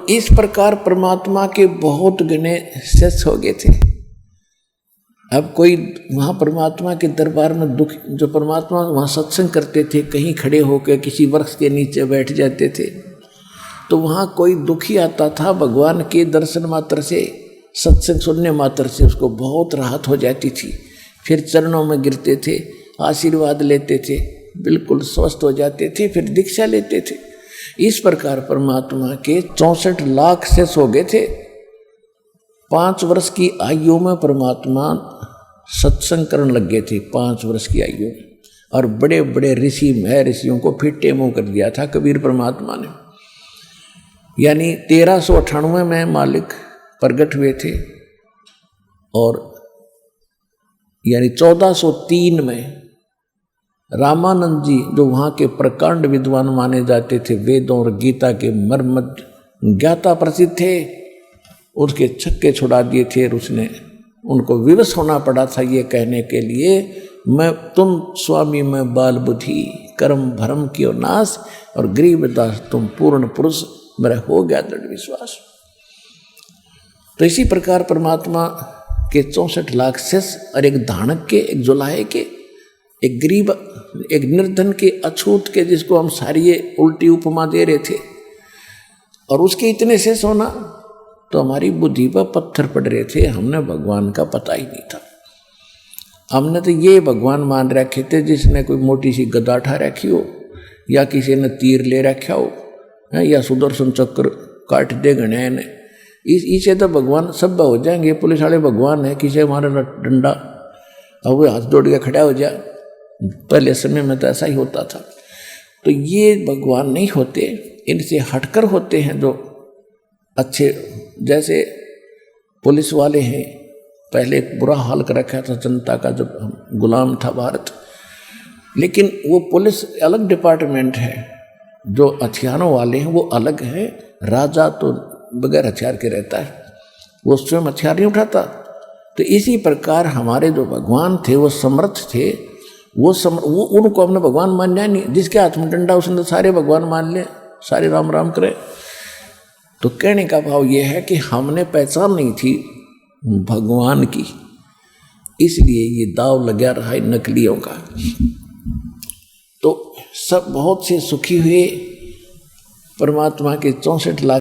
इस प्रकार परमात्मा के बहुत गणे शिष्य हो गए थे। अब कोई वहाँ परमात्मा के दरबार में दुख, जो परमात्मा वहाँ सत्संग करते थे, कहीं खड़े होकर किसी वृक्ष के नीचे बैठ जाते थे, तो वहाँ कोई दुखी आता था, भगवान के दर्शन मात्र से, सत्संग सुनने मात्र से उसको बहुत राहत हो जाती थी। फिर चरणों में गिरते थे, आशीर्वाद लेते थे, बिल्कुल स्वस्थ हो जाते थे, फिर दीक्षा लेते थे। इस प्रकार परमात्मा के 64 लाख शिष्य हो गए थे। 5 वर्ष की आयु में परमात्मा सत्संग करने लग गए थे, 5 वर्ष की आयु में। और बड़े बड़े ऋषि महर्षियों को फिट्टे मुँह कर दिया था कबीर परमात्मा ने। यानी 1398 में मालिक प्रगट हुए थे और यानी 1403 में रामानंद जी, जो वहाँ के प्रकांड विद्वान माने जाते थे, वेदों और गीता के मर्म ज्ञाता प्रसिद्ध थे, उसके छक्के छुड़ा दिए थे। और उसने उनको विवश होना पड़ा था ये कहने के लिए, मैं तुम स्वामी में बाल बुद्धि, कर्म भरम कियो नाश, और गरीबदास तुम पूर्ण पुरुष, मेरा हो गया दृढ़ विश्वास। तो इसी प्रकार परमात्मा के 64 लाख शिष्य और एक धानक के, एक जुलाहे के, एक गरीब, एक निर्धन के, अछूत के, जिसको हम सारी उल्टी उपमा दे रहे थे, और उसके इतने शेष होना, तो हमारी बुद्धि पर पत्थर पड़ रहे थे। हमने भगवान का पता ही नहीं था। हमने तो ये भगवान मान रखे थे जिसने कोई मोटी सी गदा उठा रखी हो, या किसी ने तीर ले रखा हो, या सुदर्शन चक्र काट दे गणे ने, इसे तो भगवान सब हो जाएंगे। पुलिस वाले भगवान है, किसी हमारा डंडा और वो हाथ जोड़ के खड़ा हो जाए। पहले समय में तो ऐसा ही होता था। तो ये भगवान नहीं होते, इनसे हटकर होते हैं जो अच्छे। जैसे पुलिस वाले हैं, पहले एक बुरा हाल कर रखा था जनता का जब गुलाम था भारत, लेकिन वो पुलिस अलग डिपार्टमेंट है, जो हथियारों वाले हैं वो अलग है। राजा तो बगैर हथियार के रहता है, वो स्वयं हथियार नहीं उठाता। तो इसी प्रकार हमारे जो भगवान थे वो समर्थ थे, वो उनको हमने भगवान मानना नहीं। जिसके हाथ में डंडा उसने सारे भगवान मान ले, सारे राम राम करे। तो कहने का भाव ये है कि हमने पहचान नहीं थी भगवान की, इसलिए ये दाव लगा रहा है नकलियों का। तो सब बहुत से सुखी हुए, परमात्मा के 64 लाख